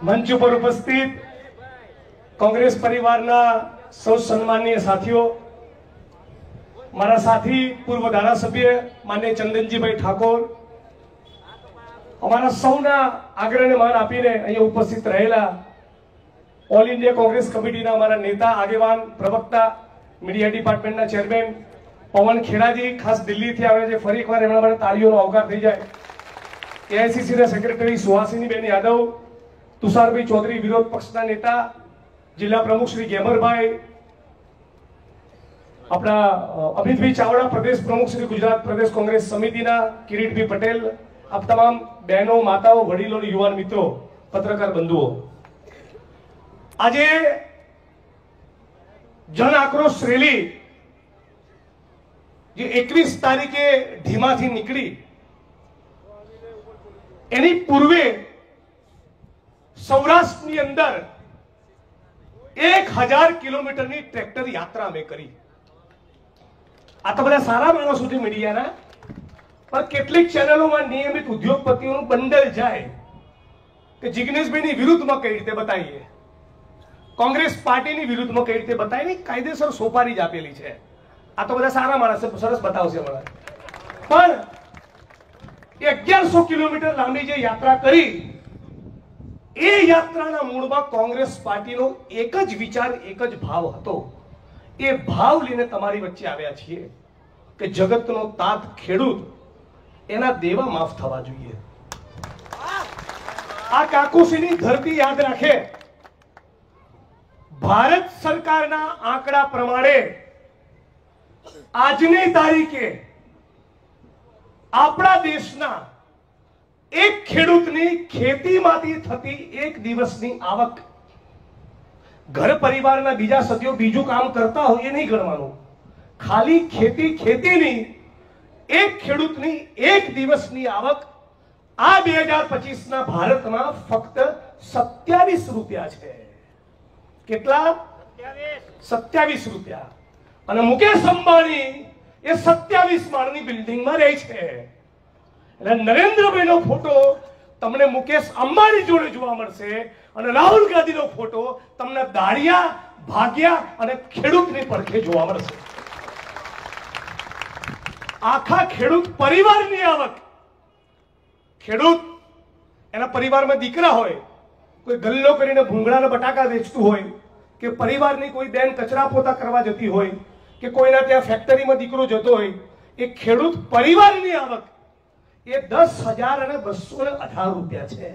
મંચ ઉપર ઉપસ્થિત કોંગ્રેસ પરિવારના સૌ સન્માનીય સાથીઓ, મારા સાથી પૂર્વ ધારાસભ્ય માનનીય ચંદનજીભાઈ ઠાકોર, અમારા સૌના આગ્રહને માન આપીને અહીંયા ઉપસ્થિત રહેલા ઓલ ઇન્ડિયા કોંગ્રેસ કમિટીના અમારા નેતા, આગેવાન, પ્રવક્તા, મીડિયા ડિપાર્ટમેન્ટના ચેરમેન પવન ખેડાજી, ખાસ દિલ્હીથી આવ્યા છે, ફરી એકવાર એમના માટે તાળીઓનો આવકાર થઈ જાય. એઆઈસીસીના સેક્રેટરી સુહાસિનીબેન યાદવ, તુષારભાઈ ચૌધરી વિરોધ પક્ષના નેતા, જિલ્લા પ્રમુખ શ્રી ગેમરભાઈ, આપણા અમિતભાઈ ચાવડા પ્રદેશ પ્રમુખ શ્રી ગુજરાત પ્રદેશ કોંગ્રેસ સમિતિના, કિરીટભાઈ પટેલ, આપ તમામ બહેનો, માતાઓ, વડીલો, યુવાન મિત્રો, પત્રકાર બંધુઓ, આજે જન આક્રોશ રેલી જે 21 તારીખે ઢીમાથી નીકળી, એની પૂર્વે સૌરાષ્ટ્રની અંદર 1000 કિલોમીટરની ટ્રેક્ટર યાત્રા અમે કરી. આ તો બધા સારા માણસો છે મીડિયાના, પણ કેટલીક ચેનલોમાં નિયમિત ઉદ્યોગપતિઓનું બંડલ જાય કે જિગ્નેશભાઈની વિરુદ્ધમાં કઈ રીતે બતાવીએ, કોંગ્રેસ પાર્ટીની વિરુદ્ધમાં કઈ રીતે બતાવી, કાયદેસર સોપારી જ આપેલી છે. આ તો બધા સારા માણસ સરસ બતાવશે મને, પણ 1100 કિલોમીટર લાંબી જે યાત્રા કરી, એ યાત્રાના મૂળમાં કોંગ્રેસ પાર્ટીનો એક જ વિચાર, એક જ ભાવ હતો. એ ભાવ લઈને તમારી વચ્ચે આવ્યા છીએ કે જગતનો તાત ખેડૂત, એના દેવા માફ થવા જોઈએ. આ કાકોસીની ધરતી યાદ રાખે. ભારત સરકારના આંકડા પ્રમાણે આજની તારીખે આપણા દેશના એક ખેડૂતની ખેતીમાંથી થતી એક દિવસની આવક, ઘર પરિવારના બીજા સભ્યો બીજું કામ કરતા હોય એ નહીં ગણવાનું, ખાલી ખેતીની એક ખેડૂતની એક દિવસની આવક આ 2025ના ભારતમાં ફક્ત 27 રૂપિયા છે. કેટલા? 27 રૂપિયા. અને મુકેશ અંબાણી એ 27 માળની બિલ્ડિંગમાં રહે છે. એટલે નરેન્દ્રભાઈનો ફોટો તમને મુકેશ અંબાણી જોડે જોવા મળશે, અને રાહુલ ગાંધીનો ફોટો તમને દાળિયા, ભાગ્યા અને ખેડૂતની પડખે જોવા મળશે. આખા ખેડૂત પરિવારની આવક, ખેડૂત એના પરિવારમાં દીકરા હોય, કોઈ ગલ્લો કરીને ભૂંગળાના બટાકા વેચતું હોય, કે પરિવારની કોઈ બેન કચરા પોતા કરવા જતી હોય, કે કોઈના ત્યાં ફેક્ટરીમાં દીકરો જતો હોય, એ ખેડૂત પરિવારની આવક એ 10,218 રૂપિયા છે.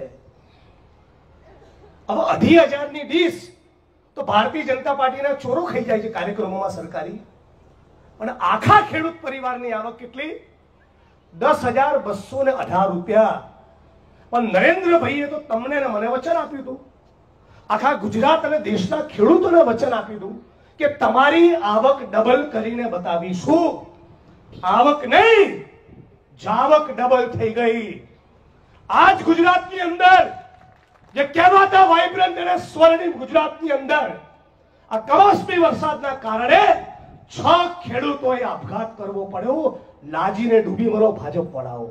હવે 2,500ની ડીશ તો ભારતીય જનતા પાર્ટીના ચોરો ખાઈ જાય છે કાર્યક્રમોમાં સરકારી, અને આખા ખેડૂત પરિવારની આવક કેટલી? 10,218 રૂપિયા. પણ નરેન્દ્રભાઈએ તો તમને ને મને વચન આપ્યું હતું, આખા ગુજરાત અને દેશના ખેડૂતોને વચન આપ્યું હતું કે તમારી આવક ડબલ કરીને બતાવીશું. આવક નહીં, જાવક ડબલ થઈ ગઈ. આજ ગુજરાતની અંદર જે કહેવાતા વાઇબ્રન્ટ અને સ્વર્ણિમ ગુજરાતની અંદર આ કમોસમી વરસાદના કારણે 6 ખેડૂતોએ આપઘાત કરવો પડ્યો. લાજીને ડૂબી મરો ભાજપ વાળાઓ.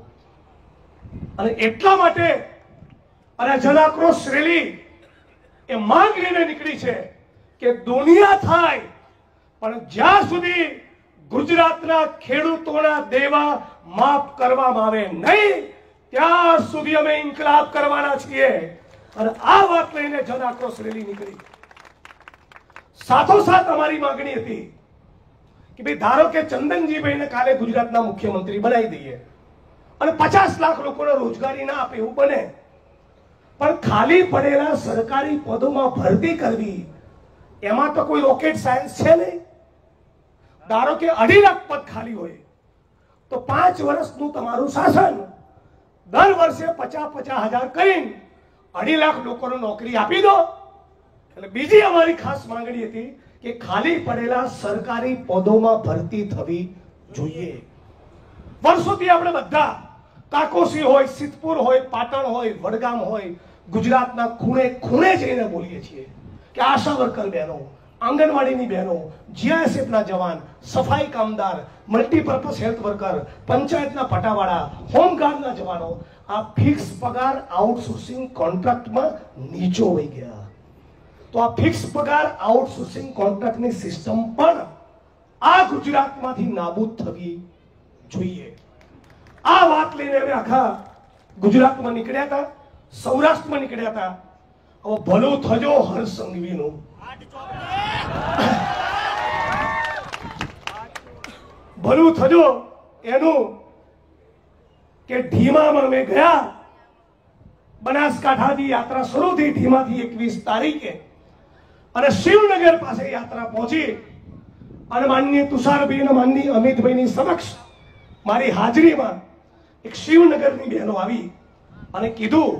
અને એટલા માટે અને જન આક્રોશ રેલી એ માંગ લઈને નીકળી છે કે દુનિયા થાય પણ જ્યાં સુધી ગુજરાતના ખેડૂતોના દેવા માફ કરવામાં આવે નહીં, ત્યાં સુધી અમે ઇન્કલાબ કરવાના છીએ. અને આ વાત લઈને જન આક્રોશ રેલી નીકળી. સાથોસાથ અમારી માંગણી હતી કે ભાઈ ધારો કે ચંદનજીભાઈને કાલે ગુજરાતના મુખ્યમંત્રી બનાવી દઈએ અને 50 લાખ લોકોને રોજગારી ના આપે એવું બને, પણ ખાલી પડેલા સરકારી પદોમાં ભરતી કરવી, એમાં તો કોઈ રોકેટ સાયન્સ છે નહીં. ધારો કે 2.5 લાખ પદ ખાલી હોય તો 5 વર્ષનું તમારું શાસન, દર વર્ષે 50,000 કરીને 2.5 લાખ લોકોને નોકરી આપી દો. એટલે બીજી અમારી ખાસ માંગણી હતી કે ખાલી પડેલા સરકારી પદોમાં ભરતી થવી જોઈએ. વર્ષોથી આપણે બધા કાકોસી હોય, સિદ્ધપુર હોય, પાટણ હોય, વડગામ હોય, ગુજરાતના ખૂણે ખૂણે જઈને બોલીએ છીએ કે આશા વર્કર બહેનો, આંગણવાડીની બહેનો, જીઆઈએસએફના જવાન, સફાઈ કામદાર, મલ્ટીપર્પઝ હેલ્થ વર્કર, પંચાયતના પટાવાળા, હોમગાર્ડના જવાનો, આ ફિક્સ પગાર આઉટસોર્સિંગ કોન્ટ્રાક્ટમાં નીચો વહી ગયા. તો આ ફિક્સ પગાર આઉટસોર્સિંગ કોન્ટ્રાક્ટની સિસ્ટમ પણ આ ગુજરાતમાંથી નાબૂદ થવી જોઈએ. આ વાત લઈને અમે આખા ગુજરાતમાં નીકળ્યા હતા, સૌરાષ્ટ્રમાં નીકળ્યા હતા. હવે ભલું થજો હર્ષ સંઘવીનું, ભલું થજો એનું કે ઢીમામાં અમે ગયા. બનાસકાંઠાથી યાત્રા શરૂ થઈ, ઢીમાથી 21 તારીખે, અને શિવનગર પાસે યાત્રા પહોંચી. અને માનનીય તુષારભાઈ અને માનનીય અમિતભાઈની સમક્ષ મારી હાજરીમાં એક શિવનગરની બહેનો આવી અને કીધું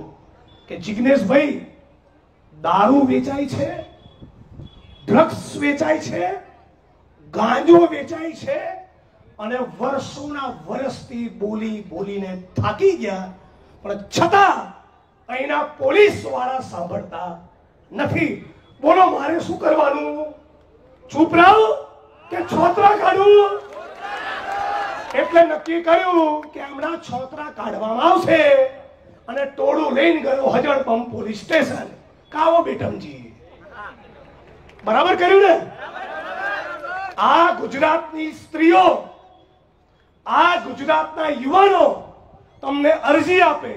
કે જિગ્નેશભાઈ, દારૂ વેચાય છે, ડ્રગ્સ વેચાય છે, ગાંજો વેચાય છે, અને વર્ષોના વર્ષથી બોલી બોલીને થાકી ગયા, પણ છતાં અહીંના પોલીસ વાળા સાંભળતા નથી. બોલો મારે શું કરવાનું? ચૂપ રહો કે છોતરા કાઢું? એટલે નક્કી કર્યું કે હમણાં છોતરા કાઢવામાં આવશે. અને ટોળું લઈને ગયો હજળપંપ પોલીસ સ્ટેશન. કાવો બેટમજી, બરાબર કર્યું ને? આ ગુજરાતની સ્ત્રીઓ, આ ગુજરાતના યુવાનો તમને અરજી આપે,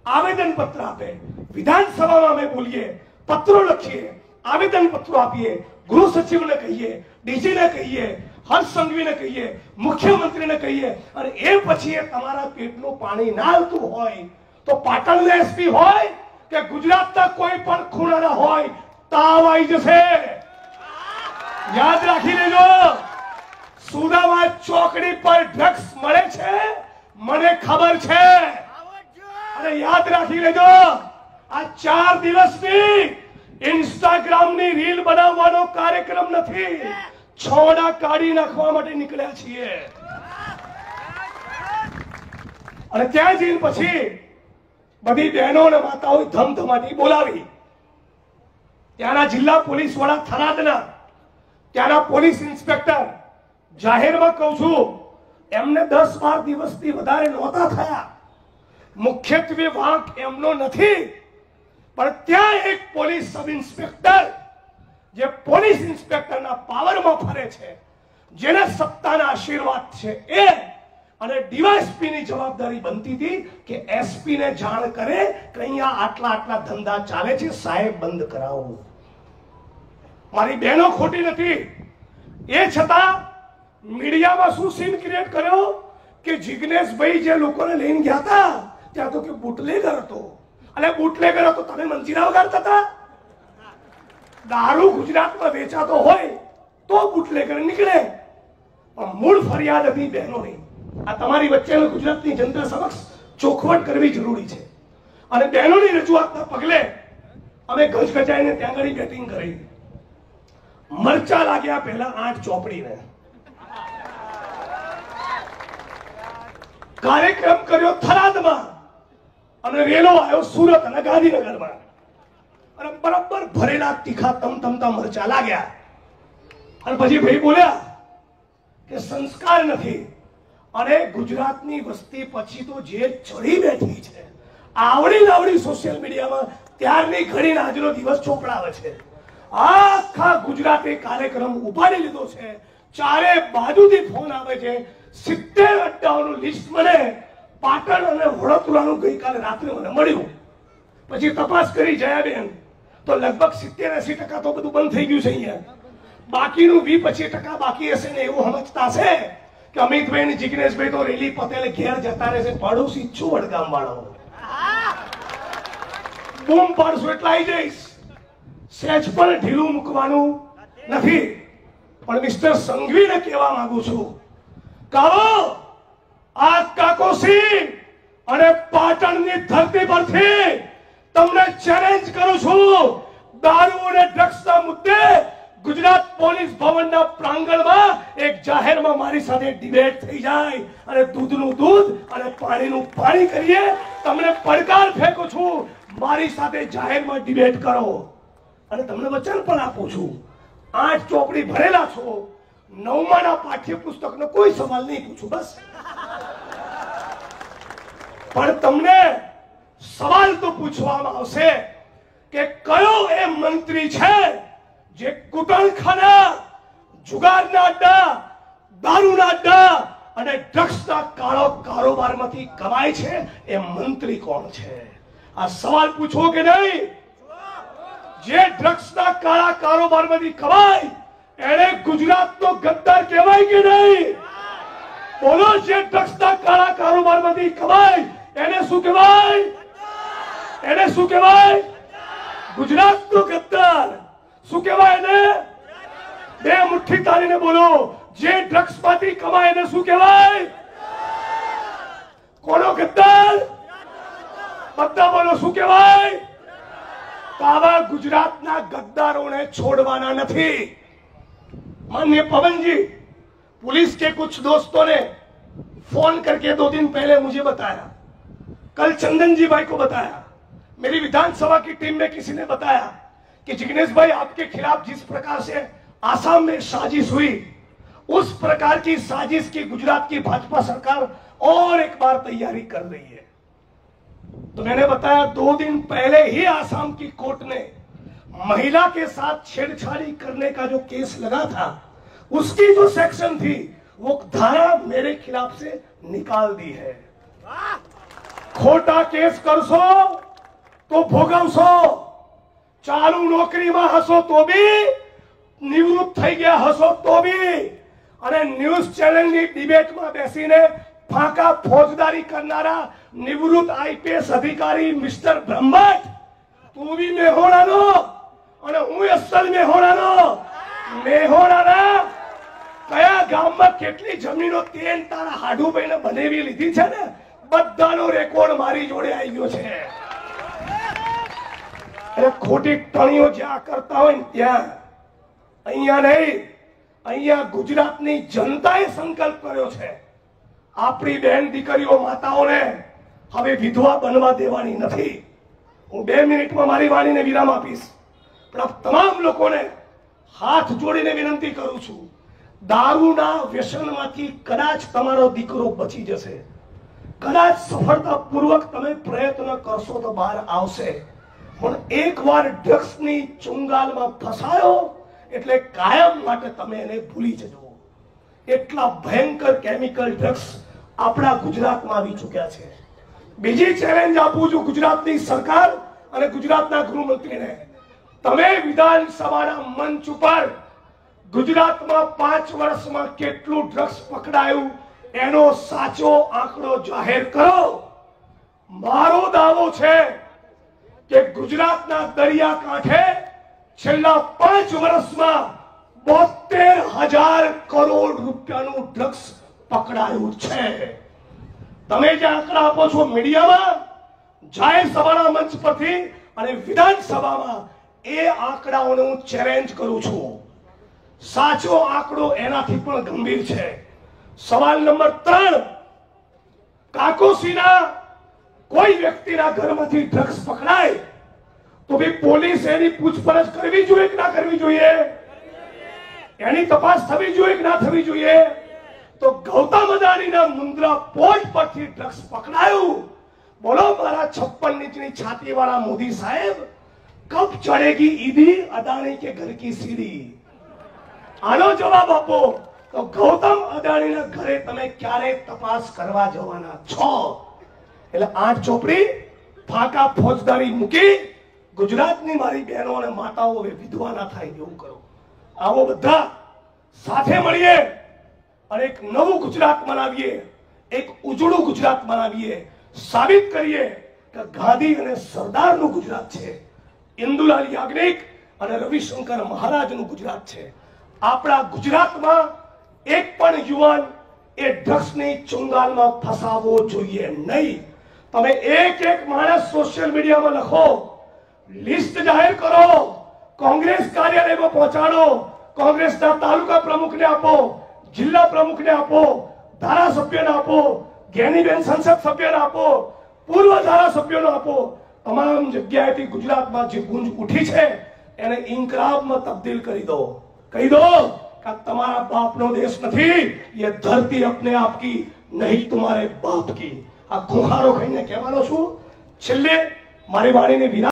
આવેદન પત્ર આપે, વિધાનસભામાં અમે બોલીએ, પત્રો લખીએ, આવેદન પત્રો આપીએ, ગૃહ સચિવને કહીએ, ડીજીને કહીએ, હર્ષ સંઘવીને કહીએ, મુખ્યમંત્રીને કહીએ, અને એ પછી તમારા પેટનું પાણી ના આવતું હોય તો પાટણના એસપી હોય કે ગુજરાતના કોઈ પણ ખૂણાના હોય, તાવ આવી જશે. યાદ રાખી લેજો, સુદામા ચોકડી પર ડ્રગ્સ મળે છે, મને ખબર છે. અને યાદ રાખી લેજો, આ 4 દિવસની ઇન્સ્ટાગ્રામની રીલ બનાવવાનો કાર્યક્રમ નથી, છોડા કાઢી નાખવા માટે નીકળ્યા છીએ. અને ત્યાં જઈને પછી બધી બહેનો અને માતાઓ ધમધમાટી બોલાવી. ત્યાંના જિલ્લા પોલીસ વડા થરાદના, ત્યાંના પોલીસ ઇન્સ્પેક્ટર, જાહેરમાં કહું છું, એમને 10-12 દિવસથી વધારે નહોતા થયા. મુખ્યત્વે વાંક એમનો નથી, પણ ત્યાં એક પોલીસ સબ ઇન્સ્પેક્ટર જે પોલીસ ઇન્સ્પેક્ટરના પાવરમાં ફરે છે, જેને સત્તાના આશીર્વાદ છે, એ અને ડીવાયએસપી ની જવાબદારી બનતી હતી કે એસપી ને જાણ કરે કે અહીંયા આટલા આટલા ધંધા ચાલે છે, સાહેબ બંધ કરાવો. મારી બહેનો ખોટી નથી. એ છતાં મીડિયામાં શું સીન ક્રિએટ કર્યો કે જિગ્નેશભાઈ જે લોકોને લઈને ગયા હતા ત્યાં તો કે બુટલેગર હતો. અને બુટલેગર હતો, તમે મંજીરા વગાડતા હતા? દારૂ ગુજરાતમાં વેચાતો હોય તો બુટલેગર નીકળે. પણ મૂળ ફરિયાદ હતી બહેનોની. આ તમારી વચ્ચે ગુજરાતની જનતા સમક્ષ ચોખવટ કરવી જરૂરી છે. અને બહેનોની રજૂઆતના પગલે અમે ગજગજાઈને ત્યાં આગળ બેટિંગ કરી. મરચા લાગ્યા પહેલા 8 ચોપડીને કાર્યક્રમ કર્યો થરાદમાં, અને રેલો આવ્યો સુરત અને ગાંધીનગરમાં, અને બરાબર ભરેલા તીખા તમતમતા મરચા લાગ્યા. અને પછી ભાઈ બોલ્યા કે સંસ્કાર નથી. અને ગુજરાતની વસ્તી પછી તો જે ચડી બેઠી છે, આવડી સોશિયલ મીડિયામાં ત્યારની ઘડીને આજનો દિવસ ચોપડાવે છે. આખા ગુજરાતે કાર્યક્રમ ઉપાડી લીધો છે. ચારે બાજુથી ફોન આવે છે. 70 અડ્ડાઓનું લિસ્ટ મને પાટણ અને વડોદરાનું ગઈકાલે રાત્રે મને મળ્યું. પછી તપાસ કરી જયાબેન, તો લગભગ 70-80% તો બધું બંધ થઈ ગયું છે અહીંયા. બાકીનું 20-25% બાકી હશે ને એવું સમજતા છે કે અમિતભાઈ અને જિગ્નેશભાઈ તો રેલી પટેલે ઘેર જતા રહેશે. પડોશી છું વડગામ વાળો, બૂમ પાડશું એટલે આવી જઈશ. સહેજ પણ ઢીલું મૂકવાનું નથી. પણ મિસ્ટર સંઘવીને કહેવા માંગુ છું, કાવો આ કાકોસી અને પાટણની ધરતી પરથી તમને ચેલેન્જ કરું છું. દારૂ અને ડ્રગ્સના મુદ્દે ગુજરાત પોલીસ ભવનના પ્રાંગણમાં એક જાહેરમાં મારી સાથે ડિબેટ થઈ જાય, અને દૂધનું દૂધ અને પાણીનું પાણી કરીએ. તમને પડકાર ફેંકું છું, મારી સાથે જાહેરમાં ડિબેટ કરો. અને તમને વચન પણ આપું છું, 8 ચોપડી ભરેલા છો, 9માના પાઠ્યપુસ્તકનો કોઈ સવાલ નહીં પૂછું. બસ પણ તમને સવાલ તો પૂછવામાં આવશે કે કયો એ મંત્રી છે જે કુટણખાના, જુગારના અડ્ડા, દારૂના અડ્ડા અને ડ્રગ્સના કાળો કારોબારમાંથી કમાય છે? એ મંત્રી કોણ છે? આ સવાલ પૂછવો કે નહીં? જે ડ્રગ્સના કાળા કારોબારમાંથી કમાય એને ગુજરાતનો ગદ્દાર કહેવાય કે નહીં? બોલો, જે ડ્રગ્સના કાળા કારોબારમાંથી કમાય એને શું કહેવાય? એને શું કહેવાય? ગુજરાતનો ગદ્દાર. શું કહેવાય એને? બે મુઠ્ઠી તાળીને બોલો, જે ડ્રગ્સમાંથી કમાય એને શું કહેવાય? કોનો ગદ્દાર? બધા બોલો, શું કહેવાય? તો આવા ગુજરાતના ગદ્દારોને છોડવાના નથી. माननीय पवन जी, पुलिस के कुछ दोस्तों ने फोन करके 2 दिन पहले मुझे बताया, कल चंदन जी भाई को बताया, मेरी विधानसभा की टीम में किसी ने बताया कि जिग्नेश भाई आपके खिलाफ जिस प्रकार से आसाम में साजिश हुई, उस प्रकार की साजिश की गुजरात की भाजपा सरकार और एक बार तैयारी कर रही है. तो मैंने बताया 2 दिन पहले ही आसाम की कोर्ट ने महिला के साथ छेड़छाड़ी करने का जो केस लगा था, उसकी जो सेक्शन थी वो धारा मेरे खिलाफ से निकाल दी है. खोटा केस करशो तो भोगवशो, चालू नौकरी में हसो तो भी, निवृत्त થઈ ગયા હસો તો भी, અને ન્યૂઝ ચેનલ ની ડિબેટ માં બેસીને ફાંકા ફોજદારી કરનારા નિવૃત્ત આઈપીએસ અધિકારી મિસ્ટર બ્રહ્મભટ્ટ, તું બી મેહોણાનો અને હું અસલ મેહોણાના કયા ગામમાં કેટલી જમીનો તેન તારા હાડુભાઈને બનાવી લીધી છે ને, બધાનો રેકોર્ડ મારી જોડે આવી ગયો છે. એટલે ખોટી ટણીઓ જ્યાં કરતા હોય ને ત્યાં, અહીંયા નહીં, અહીંયા ગુજરાતની જનતાએ સંકલ્પ કર્યો છે આપણી બહેન દીકરીઓ માતાઓને હવે વિધવા બનવા દેવાની નથી. હું 2 મિનિટમાં મારી વાણીને વિરામ આપીશ, પણ આપ તમામ લોકોને હાથ જોડીને વિનંતી કરું છું, દારૂના વ્યસનમાંથી કદાચ તમારો દીકરો બચી જશે, કદાચ સફળતાપૂર્વક તમે પ્રયત્ન કરશો તો બહાર આવશે, પણ એકવાર ડ્રગ્સની ચુંગાલમાં ફસાયો એટલે કાયમ માટે તમે એને ભૂલી જજો. એટલા ભયંકર કેમિકલ ડ્રગ્સ આપણા ગુજરાતમાં આવી ચૂક્યા છે. બીજી ચેલેન્જ આપું છું ગુજરાતની સરકાર અને ગુજરાતના ગૃહમંત્રીને, તમે વિધાનસભાના મંચ ઉપર ગુજરાતમાં 5 વર્ષમાં કેટલું ડ્રગ્સ પકડાયું એનો સાચો આંકડો જાહેર કરો. મારો દાવો છે કે ગુજરાતના દરિયાકાંઠે છેલ્લા 5 વર્ષમાં 72,000 કરોડ રૂપિયાનું ડ્રગ્સ પકડાયું છે. તમે જે આંકડા આપો છો મીડિયામાં, જાહેર સભાના મંચ પરથી અને વિધાનસભામાં, એ આંકડાઓને હું ચેલેન્જ કરું છું. સાચો આંકડો એનાથી પણ ગંભીર છે. સવાલ નંબર 3, કાકોસીના કોઈ વ્યક્તિના ઘરમાંથી ડ્રગ્સ પકડાય તો ભી પોલીસ એની પૂછપરછ કરવી જોઈએ કે ના કરવી જોઈએ? એની તપાસ થવી જોઈએ કે ના થવી જોઈએ? તો ગૌતમ અદાણીના મુન્દ્રા પોર્ટ પરથી ડ્રગ્સ પકડાયું. બોલો મારા 56 ઇંચની છાતી વાળા મોદી સાહેબ, કબ ચढ़ेगी ईदी अदानी के घर की सीढ़ी? આનો જવાબ આપો. તો ગૌતમ અદાણીના ઘરે તમે ક્યારે તપાસ કરવા જવાના છો? એટલે 8 ચોપડી ફાંકા ફોજદારી મૂકી ગુજરાતની મારી બહેનો અને માતાઓ હવે વિધવા ના થાય એવું કરો. આવો બધા સાથે મળીએ અને એક નવું ગુજરાત બનાવીએ, એક ઉજળું ગુજરાત બનાવીએ, સાબિત કરીએ કે ગાંધી અને સરદારનું ગુજરાત છે, ઇન્દુલાલ યાજ્ઞિક અને રવિશંકર મહારાજનું ગુજરાત છે. આપણા ગુજરાતમાં એક પણ યુવાન એ ડ્રગ્સની ચુંગાલમાં ફસાવો જોઈએ નહીં. તમે એક માણસ સોશિયલ મીડિયામાં લખો, લિસ્ટ જાહેર કરો, કોંગ્રેસ કાર્યાલયમાં પહોંચાડો, કોંગ્રેસના તાલુકા પ્રમુખને આપો, જિલ્લા પ્રમુખને આપો, ધારાસભ્યને આપો, જ્ઞાનીબેન સંસદ સભ્યને આપો, પૂર્વ ધારાસભ્યોને આપો. તમામ જગ્યાએથી ગુજરાતમાં જે ગુંજ ઉઠી છે એને ઇન્કલાબમાં તબદીલ કરી દો. કહી દો કે તમારા બાપનો દેશ નથી, ये धरती अपने आप की नहीं तुम्हारे बाप की. આ ખોખારો ખાઈને કહેવાનો છું. છેલ્લે મારી વાણીને વિરામ